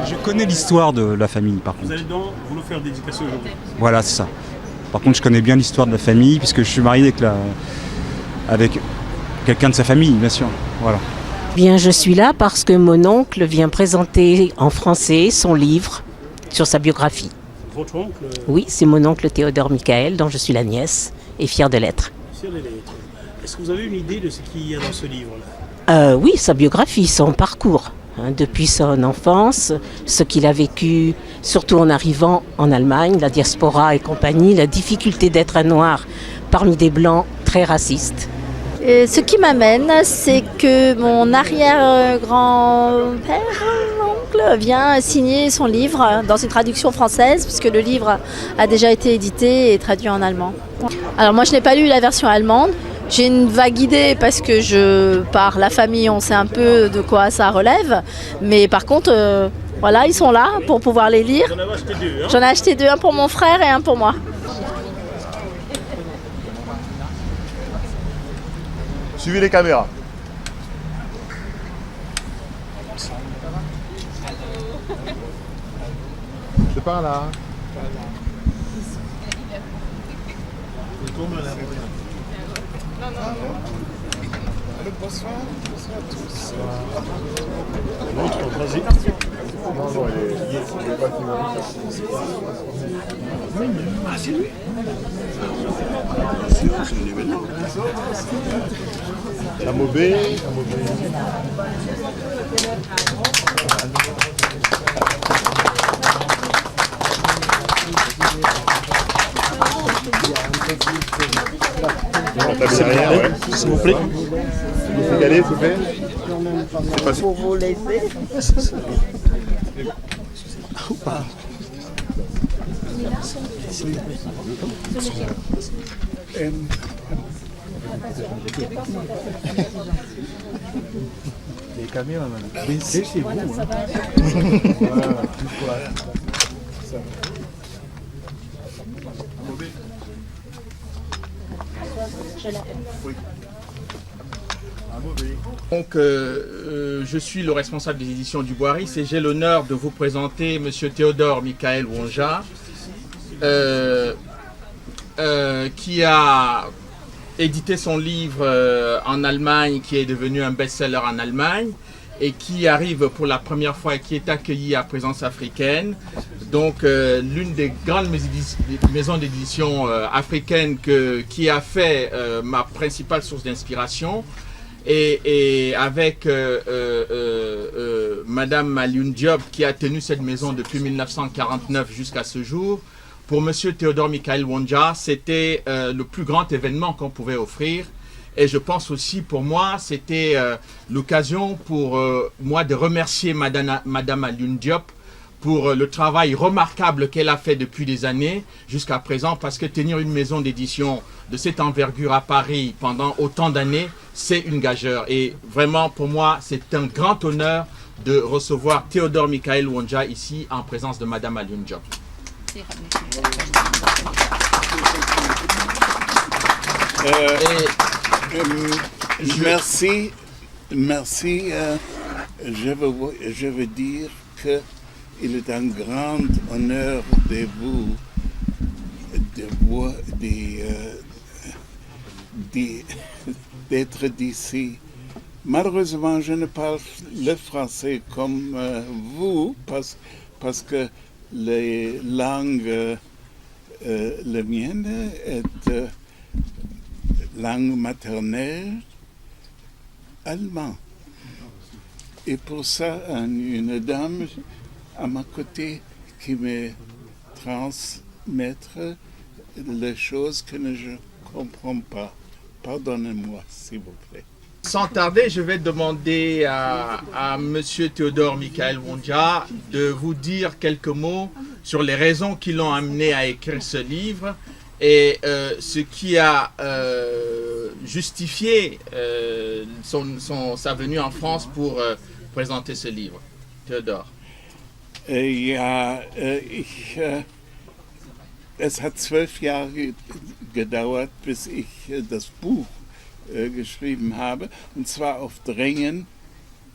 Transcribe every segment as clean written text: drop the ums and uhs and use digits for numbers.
Je connais l'histoire de la famille, par Vous contre. allez donc vouloir faire dédicacer aujourd'hui. Voilà, c'est ça. Par contre, je connais bien l'histoire de la famille, puisque je suis marié avec quelqu'un de sa famille, bien sûr. Voilà. Bien, je suis là parce que mon oncle vient présenter en français son livre sur sa biographie. Votre oncle, Oui, c'est mon oncle Théodore Michael, dont je suis la nièce et fière de l'être. sur les lettres. Est-ce que vous avez une idée de ce qu'il y a dans ce livre-là? Oui, sa biographie, son parcours, depuis son enfance, ce qu'il a vécu, surtout en arrivant en Allemagne, la diaspora et compagnie, la difficulté d'être un noir parmi des blancs très racistes. Et ce qui m'amène, c'est que mon arrière-grand-père, oncle, vient signer son livre dans une traduction française, puisque le livre a déjà été édité et traduit en allemand. Alors moi, je n'ai pas lu la version allemande. J'ai une vague idée parce que par la famille, on sait un peu de quoi ça relève. Mais par contre, voilà, ils sont là pour pouvoir les lire. J'en avais acheté deux. Hein? J'en ai acheté deux, un pour mon frère et un pour moi. Suivez les caméras. C'est par là. Bonsoir, bonsoir à tous. L'autre, vas-y. Non, non, il est pas Ah, c'est lui. La Mobé. S'il vous plaît. Vous pouvez y aller, s'il vous plaît. Pour vous laisser. Les caméras, madame. Baissez chez vous. Hein. Voilà. Donc, je suis le responsable des éditions du Boiris et j'ai l'honneur de vous présenter Monsieur Théodore Michael Wonja, qui a édité son livre en Allemagne, qui est devenu un best-seller en Allemagne, et qui arrive pour la première fois et qui est accueilli à Présence africaine. Donc, l'une des grandes maisons d'édition africaines qui a fait ma principale source d'inspiration. Et avec Madame Malioune Diop, qui a tenu cette maison depuis 1949 jusqu'à ce jour, pour Monsieur Théodore Michael Wonja, c'était le plus grand événement qu'on pouvait offrir. Et je pense aussi pour moi, c'était l'occasion pour moi de remercier Madame Malioune Diop pour le travail remarquable qu'elle a fait depuis des années jusqu'à présent, parce que tenir une maison d'édition de cette envergure à Paris pendant autant d'années, c'est une gageure. Et vraiment, pour moi, c'est un grand honneur de recevoir Théodore Michael Wonja ici en présence de Madame Malioune Diop. Merci. Je veux dire que il est un grand honneur d'être d'ici. Malheureusement, je ne parle le français comme vous, parce que les langues, la mienne est langue maternelle allemand. Et pour ça, une dame à ma côté qui me transmettre les choses que je ne comprends pas. Pardonnez-moi, s'il vous plaît. Sans tarder, je vais demander à Monsieur Théodore Michael Wonja de vous dire quelques mots sur les raisons qui l'ont amené à écrire ce livre et ce qui a justifié sa venue en France pour présenter ce livre. Théodore. Es hat 12 Jahre gedauert, bis ich das Buch geschrieben habe, und zwar auf Drängen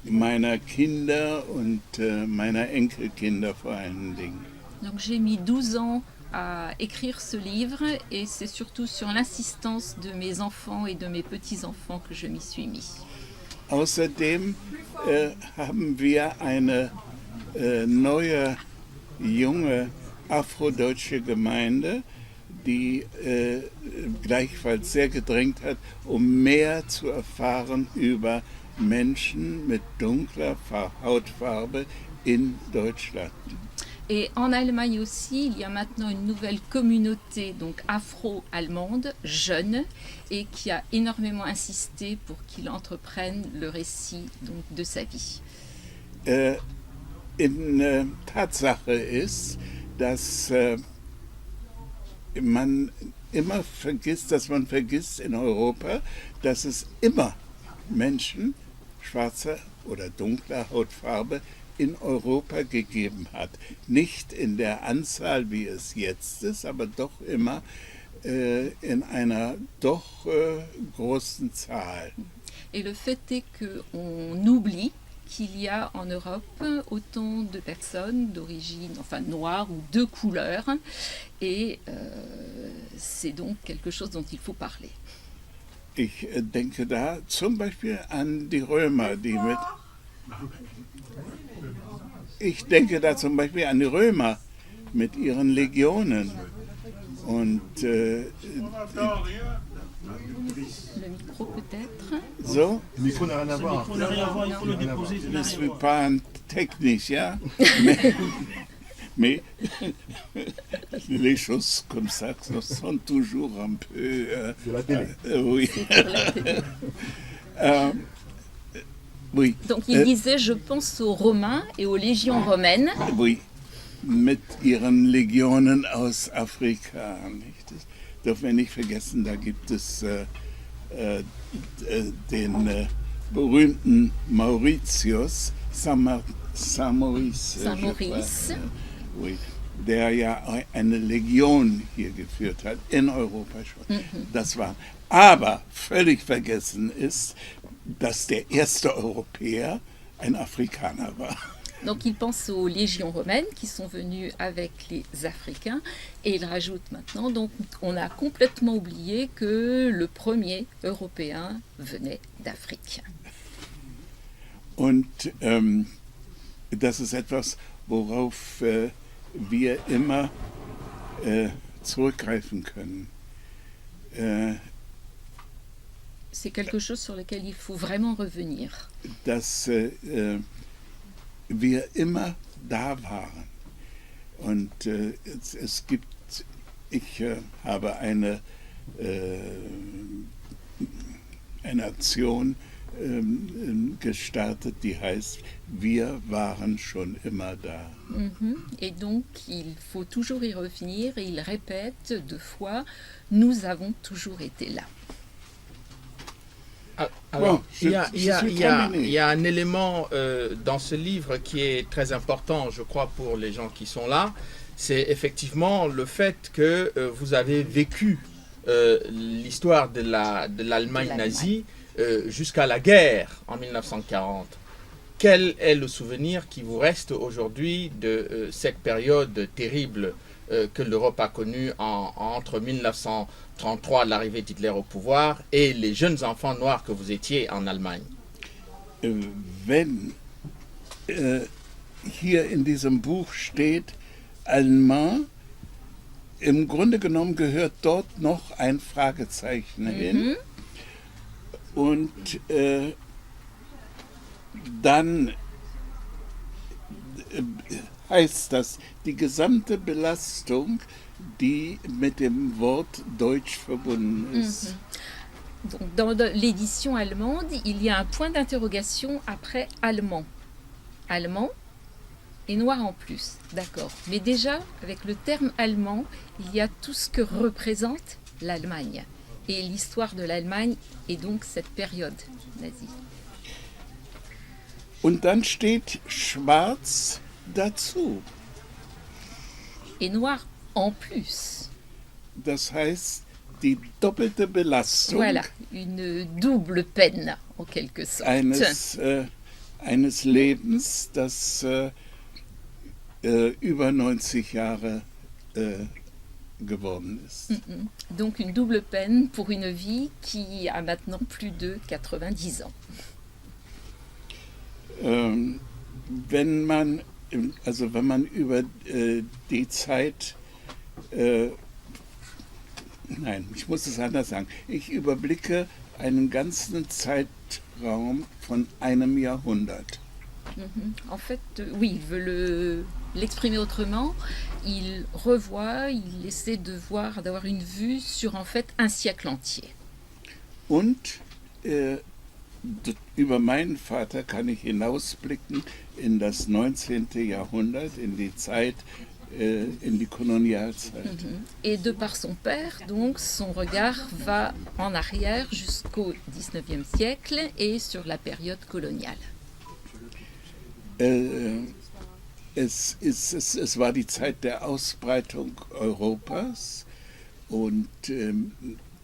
meiner Kinder und meiner Enkelkinder vor allen Dingen. Donc j'ai mis 12 ans à écrire ce livre et c'est surtout sur l'insistance de mes enfants et de mes petits-enfants que je m'y suis mis. Außerdem haben wir eine neue, junge afrodeutsche Gemeinde, die gleichfalls sehr gedrängt hat, um mehr zu erfahren über Menschen mit dunkler Hautfarbe in Deutschland. Et en Allemagne aussi, il y a maintenant une nouvelle communauté donc afro-allemande, jeune, et qui a énormément insisté pour qu'il entreprenne le récit donc, de sa vie. Tatsache ist, dass man immer vergisst, in Europa, dass es immer Menschen schwarzer oder dunkler Hautfarbe in Europa gegeben hat. Nicht in der Anzahl, wie es jetzt ist, aber doch immer in einer doch großen Zahl. Et le fait est qu'on oublie qu'il y a en Europe autant de personnes d'origine, enfin noire ou de couleur, et c'est donc quelque chose dont il faut parler. Ich denke da zum Beispiel an die Römer, mit ihren Legionen. Und Le micro peut-être. So? Le micro n'a rien à voir. On n'a rien à voir, il faut le déposer. Je ne suis pas un technicien, mais les choses comme ça sont toujours un peu... de la télé. Oui. Oui. Donc il disait, je pense aux Romains et aux légions romaines. Oui, mit ihren Legionen aus Afrika. Nicht? Das dürfen wir nicht vergessen, da gibt es den berühmten Mauritius, Saint-Maurice, oui, der ja eine Legion hier geführt hat, in Europa schon. Das war. Aber völlig vergessen ist, dass der erste Europäer ein Afrikaner war. Donc il pense aux légions romaines qui sont venues avec les Africains et il rajoute maintenant, donc on a complètement oublié que le premier Européen venait d'Afrique. Und das ist etwas, worauf wir immer zurückgreifen können. C'est quelque chose sur lequel il faut vraiment revenir. Dass wir immer da waren. Und ich habe eine Aktion gestartet, die heißt, wir waren schon immer da. Et donc, il faut toujours y revenir et il répète 2 fois, nous avons toujours été là. Alors, il y a un élément dans ce livre qui est très important, je crois, pour les gens qui sont là. C'est effectivement le fait que vous avez vécu l'histoire de l'Allemagne nazie jusqu'à la guerre en 1940. Quel est le souvenir qui vous reste aujourd'hui de cette période terrible que l'Europe a connue entre 1933, l'arrivée d'Hitler au pouvoir, et les jeunes enfants noirs que vous étiez en Allemagne? Wenn hier in diesem Buch steht, Allemand, im Grunde genommen gehört dort noch ein Fragezeichen hin. Und dann heißt das, die gesamte Belastung, die mit dem Wort Deutsch verbunden ist. Donc, dans l'édition allemande, il y a un point d'interrogation après allemand. Allemand et noir en plus, d'accord. Mais déjà, avec le terme allemand, il y a tout ce que représente l'Allemagne. Et l'histoire de l'Allemagne est donc cette période nazie. Und dann steht schwarz dazu. Et noir en plus. Das heißt, die doppelte Belastung Voilà, une double peine en quelque sorte. Eines Lebens, das über 90 Jahre geworden ist. Donc une double peine pour une vie qui a maintenant plus de 90 ans. Wenn man über die Zeit, nein, ich muss es anders sagen, ich überblicke einen ganzen Zeitraum von einem Jahrhundert. En fait, oui, il veut l'exprimer autrement. Il revoit, il essaie de voir, d'avoir une vue sur en fait un siècle entier. Und über meinen Vater kann ich hinausblicken in das 19. Jahrhundert, in die Zeit, in die Kolonialzeit. Et de par son père, donc, son regard va en arrière jusqu'au 19e siècle et sur la période coloniale. Es war die Zeit der Ausbreitung Europas und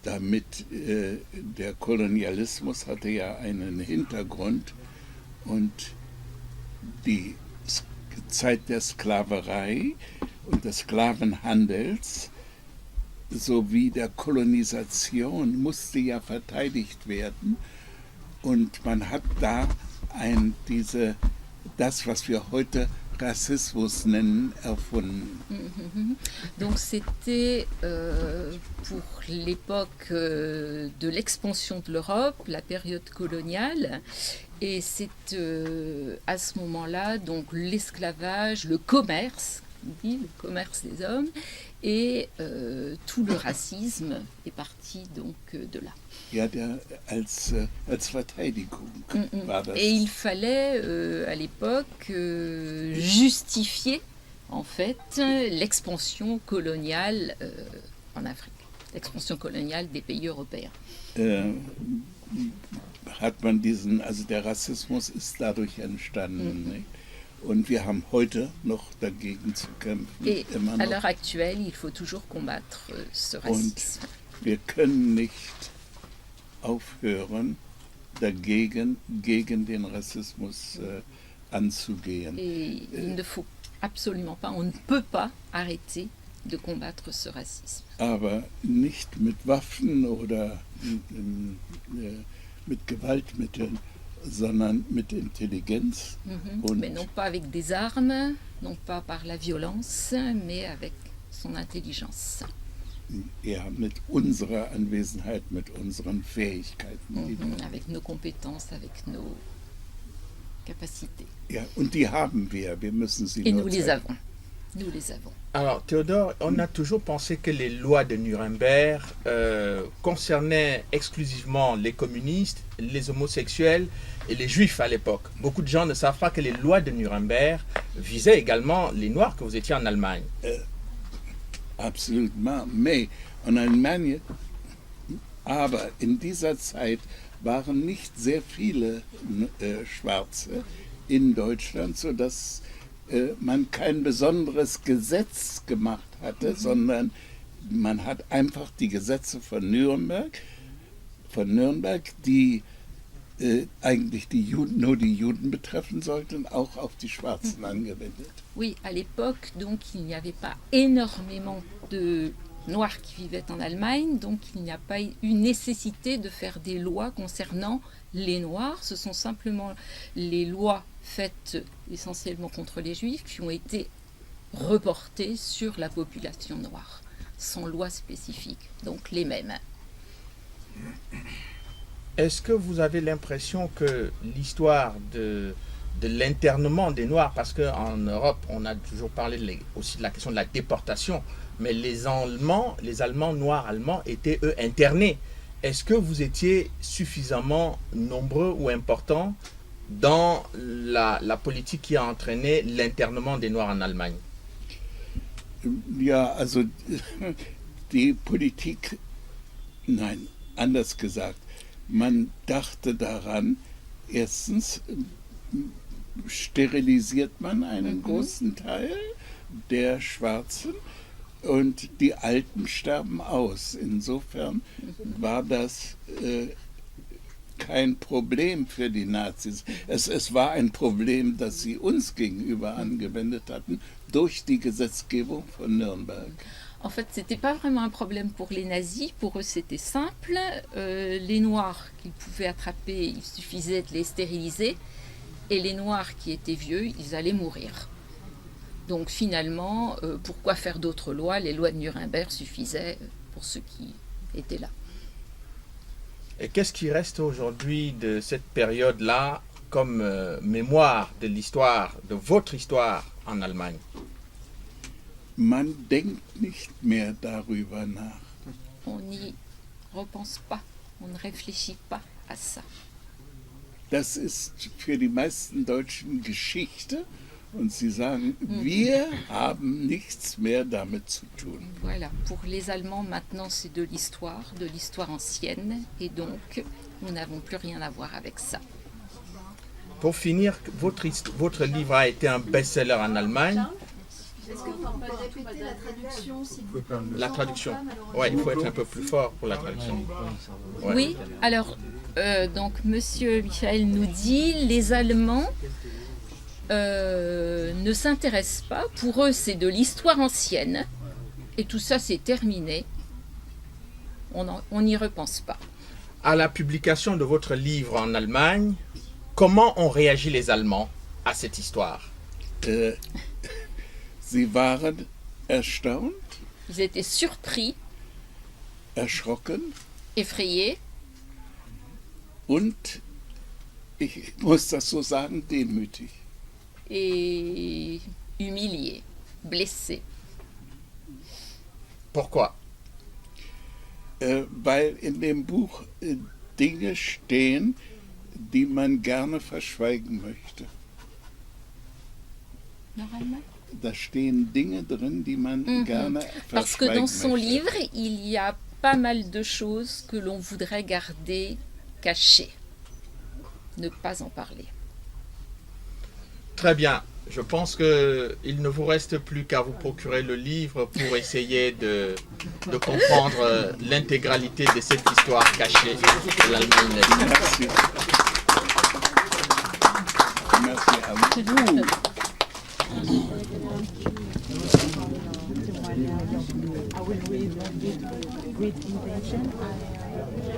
damit der Kolonialismus hatte ja einen Hintergrund und die Zeit der Sklaverei und des Sklavenhandels sowie der Kolonisation musste ja verteidigt werden und man hat da das, was wir heute Rassismus nennen, erfunden. Donc c'était pour l'époque de l'expansion de l'Europe, la période coloniale, et c'est à ce moment-là donc l'esclavage, le commerce des hommes, et tout le racisme est parti donc de là. Ja, als Verteidigung war das. Et il fallait à l'époque justifier en fait l'expansion coloniale en Afrique, l'expansion coloniale des pays européens. Hat man der Rassismus ist dadurch entstanden. Nicht? Und wir haben heute noch dagegen zu kämpfen. Et à l'heure actuelle, il faut toujours combattre ce racisme. Und wir können nicht aufhören, gegen den Rassismus anzugehen. Et il ne faut absolument pas, on ne peut pas arrêter de combattre ce racisme. Aber nicht mit Waffen oder mit Gewaltmitteln, sondern mit Intelligenz. Mais non pas avec des armes, non pas par la violence, mais avec son intelligence. Ja, mit unserer Anwesenheit, mit unseren Fähigkeiten. Avec nos compétences, avec nos capacités. Ja, und die haben wir müssen sie Et nur nous les avons. Nous les avons. Alors, Théodore, on a toujours pensé que les lois de Nuremberg concernaient exclusivement les communistes, les homosexuels et les juifs à l'époque. Beaucoup de gens ne savent pas que les lois de Nuremberg visaient également les Noirs que vous étiez en Allemagne. Absolument, mais en Allemagne, aber in dieser Zeit waren nicht sehr viele Schwarze in Deutschland, sodass man kein besonderes Gesetz gemacht hatte, sondern man hat einfach die Gesetze von Nürnberg, die eigentlich nur die Juden betreffen sollten, auch auf die Schwarzen angewendet. Oui, à l'époque, donc il n'y avait pas énormément de Noirs qui vivaient en Allemagne, donc il n'y a pas eu nécessité de faire des lois concernant les Noirs. Ce sont simplement les lois faites essentiellement contre les Juifs qui ont été reportées sur la population noire, sans loi spécifique, donc les mêmes. Est-ce que vous avez l'impression que l'histoire de l'internement des Noirs, parce qu'en Europe, on a toujours parlé aussi de la question de la déportation, mais les Allemands noirs allemands étaient eux internés. Est-ce que vous étiez suffisamment nombreux ou importants dans la politique qui a entraîné l'internement des Noirs en Allemagne? Ja, also die Politik, nein, anders gesagt, man dachte daran, erstens sterilisiert man einen großen Teil der Schwarzen und die Alten sterben aus. Insofern war das kein Problem für die Nazis. Es war ein Problem, das sie uns gegenüber angewendet hatten durch die Gesetzgebung von Nürnberg. En fait, ce n'était pas vraiment un problème pour les nazis. Pour eux, c'était simple. Les noirs qu'ils pouvaient attraper, il suffisait de les stériliser. Et les noirs qui étaient vieux, ils allaient mourir. Donc finalement, pourquoi faire d'autres lois? Les lois de Nuremberg suffisaient pour ceux qui étaient là. Et qu'est-ce qui reste aujourd'hui de cette période-là comme mémoire de l'histoire, de votre histoire en Allemagne? Man denkt nicht mehr darüber nach. On n'y repense pas, on ne réfléchit pas à ça. Das ist für die meisten Deutschen Geschichte und sie sagen, wir haben nichts mehr damit zu tun. Voilà, pour les Allemands maintenant c'est de l'histoire ancienne et donc nous n'avons plus rien à voir avec ça. Pour finir, votre livre a été un best-seller en Allemagne. Est-ce que vous pouvez répéter la traduction s'il vous plaît? La traduction. Oui, il faut être un peu plus fort pour la traduction. Ouais. Oui, alors donc Monsieur Michael nous dit les Allemands ne s'intéressent pas. Pour eux, c'est de l'histoire ancienne et tout ça, c'est terminé. On n'y repense pas. À la publication de votre livre en Allemagne, comment ont réagi les Allemands à cette histoire? Sie waren erstaunt, Ils étaient surpris, erschrocken effrayés und, ich muss das so sagen, demütig. et humiliés, blessés. Pourquoi? Weil in dem Buch Dinge stehen, die man gerne verschweigen möchte. Normalement. Da stehen Dinge drin, die man gerne Parce que verschweigen dans son möchte. livre, il y a pas mal de choses que l'on voudrait garder cachées, ne pas en parler. Très bien. Je pense qu'il ne vous reste plus qu'à vous procurer le livre pour essayer de comprendre l'intégralité de cette histoire cachée de l'Allemagne nazie. Merci. Merci à vous. I will read with great intention.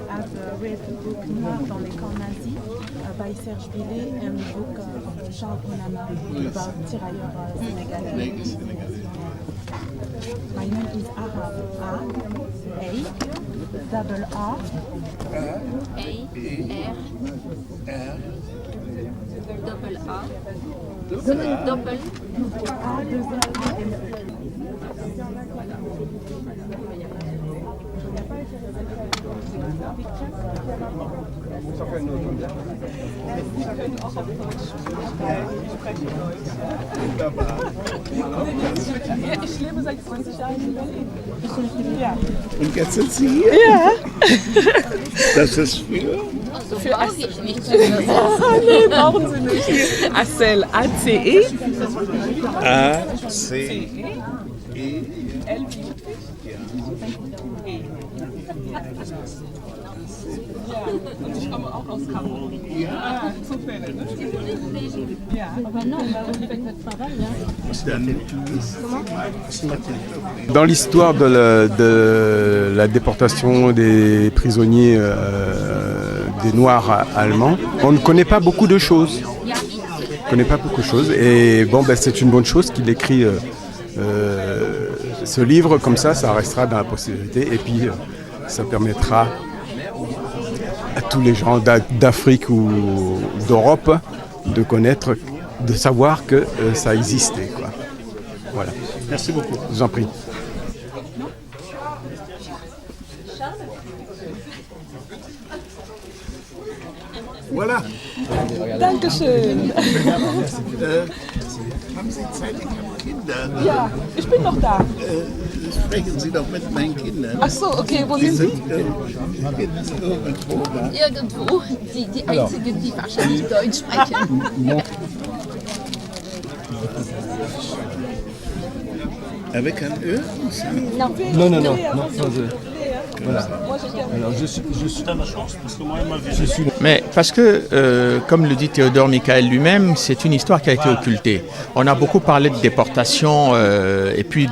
I have read the book Noir dans les camps nazis by Serge Billet and the book Charles Onama about tirailleurs sénégalais. My name is Ahab. Ich lebe seit 20 Jahren in Berlin. Ja. Und jetzt sind Sie hier? Ja. Das ist für Nee, brauchen Sie nicht. Acel, A-C-E. A-C-E. L. Ja, und ich komme auch aus Kamerun. Ja, zufällig. Ja. Dans l'histoire de la déportation des prisonniers des Noirs allemands, on ne connaît pas beaucoup de choses. Et bon, ben, c'est une bonne chose qu'il écrit ce livre, comme ça restera dans la postérité. Et puis, ça permettra à tous les gens d'Afrique ou d'Europe de connaître, de savoir que ça existait, quoi. Voilà. Merci beaucoup. Je vous en prie. Voilà. Dankeschön. Haben Sie Zeit? Ich habe Kinder. Ja, ich bin noch da. Sprechen Sie doch mit meinen Kindern. Ach so, okay, wo sind Sie? Irgendwo da. Irgendwo, die Einzigen, die wahrscheinlich Deutsch sprechen. Avec un E aussi? Non, voilà. Alors je suis Mais parce que, comme le dit Théodore Michael lui-même, c'est une histoire qui a été occultée. On a beaucoup parlé de déportation et puis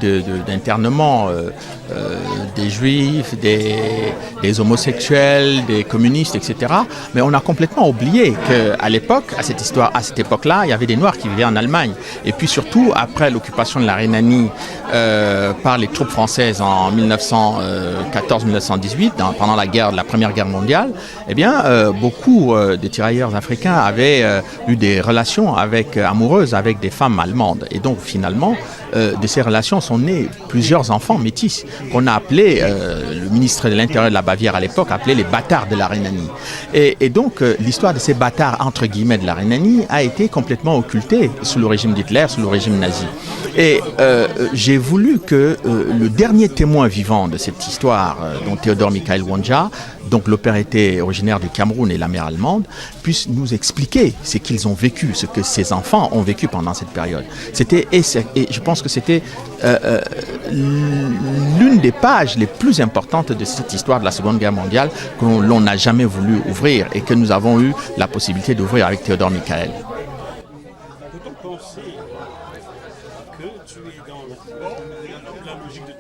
d'internement des juifs, des homosexuels, des communistes, etc. Mais on a complètement oublié qu'à l'époque, à cette époque-là, il y avait des Noirs qui vivaient en Allemagne. Et puis surtout, après l'occupation de la Rhénanie par les troupes françaises en 1914-1918, pendant la Première Guerre mondiale, eh bien, beaucoup des tirailleurs africains avaient eu des relations amoureuses avec des femmes allemandes. Et donc, finalement, de ces relations sont nés plusieurs enfants métis qu'on a appelés, le ministre de l'Intérieur de la Bavière à l'époque appelait les bâtards de la Rhénanie. Et donc, l'histoire de ces bâtards, entre guillemets, de la Rhénanie a été complètement occultée sous le régime d'Hitler, sous le régime nazi. Et j'ai voulu que le dernier témoin vivant de cette histoire, dont Théodore Michael Wondja, donc le père était originaire du Cameroun et la mère allemande, puisse nous expliquer ce qu'ils ont vécu, ce que ces enfants ont vécu pendant cette période. Et je pense que c'était l'une des pages les plus importantes de cette histoire de la Seconde Guerre mondiale que l'on n'a jamais voulu ouvrir et que nous avons eu la possibilité d'ouvrir avec Théodore Michael.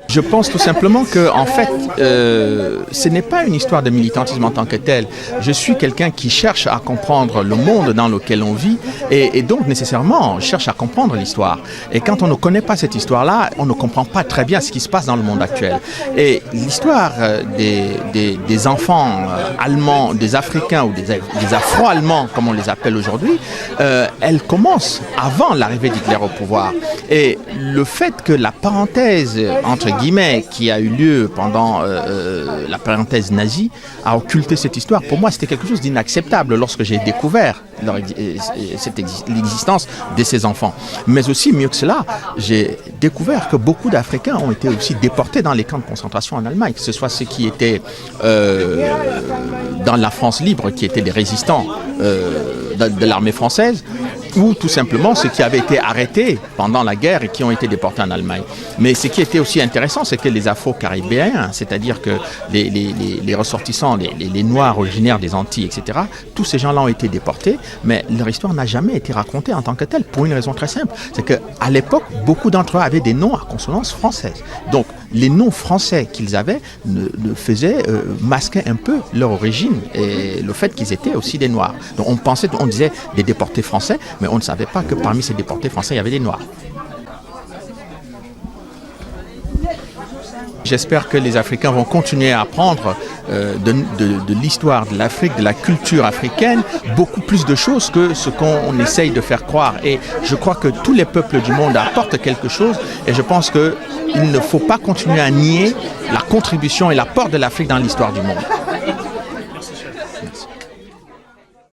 Je pense tout simplement que, en fait, ce n'est pas une histoire de militantisme en tant que tel. Je suis quelqu'un qui cherche à comprendre le monde dans lequel on vit et donc nécessairement cherche à comprendre l'histoire. Et quand on ne connaît pas cette histoire-là, on ne comprend pas très bien ce qui se passe dans le monde actuel. Et l'histoire des enfants allemands, des Africains ou des Afro-Allemands, comme on les appelle aujourd'hui, elle commence avant l'arrivée d'Hitler au pouvoir. Et le fait que la parenthèse, entre guillemets, qui a eu lieu pendant la parenthèse nazie, a occulté cette histoire. Pour moi, c'était quelque chose d'inacceptable lorsque j'ai découvert l'existence de ces enfants. Mais aussi, mieux que cela, j'ai découvert que beaucoup d'Africains ont été aussi déportés dans les camps de concentration en Allemagne, que ce soit ceux qui étaient dans la France libre, qui étaient des résistants de l'armée française, ou tout simplement ceux qui avaient été arrêtés pendant la guerre et qui ont été déportés en Allemagne. Mais ce qui était aussi intéressant, c'est que les Afro-Caribéens, c'est-à-dire que les ressortissants, les Noirs originaires des Antilles, etc., tous ces gens-là ont été déportés, mais leur histoire n'a jamais été racontée en tant que telle, pour une raison très simple. C'est qu'à l'époque, beaucoup d'entre eux avaient des noms à consonance française. Donc, les noms français qu'ils avaient faisaient masquer un peu leur origine et le fait qu'ils étaient aussi des Noirs. Donc on disait des déportés français, mais on ne savait pas que parmi ces déportés français, il y avait des Noirs. J'espère que les Africains vont continuer à apprendre de l'histoire de l'Afrique, de la culture africaine, beaucoup plus de choses que ce qu'on essaye de faire croire. Et je crois que tous les peuples du monde apportent quelque chose et je pense qu'il ne faut pas continuer à nier la contribution et l'apport de l'Afrique dans l'histoire du monde.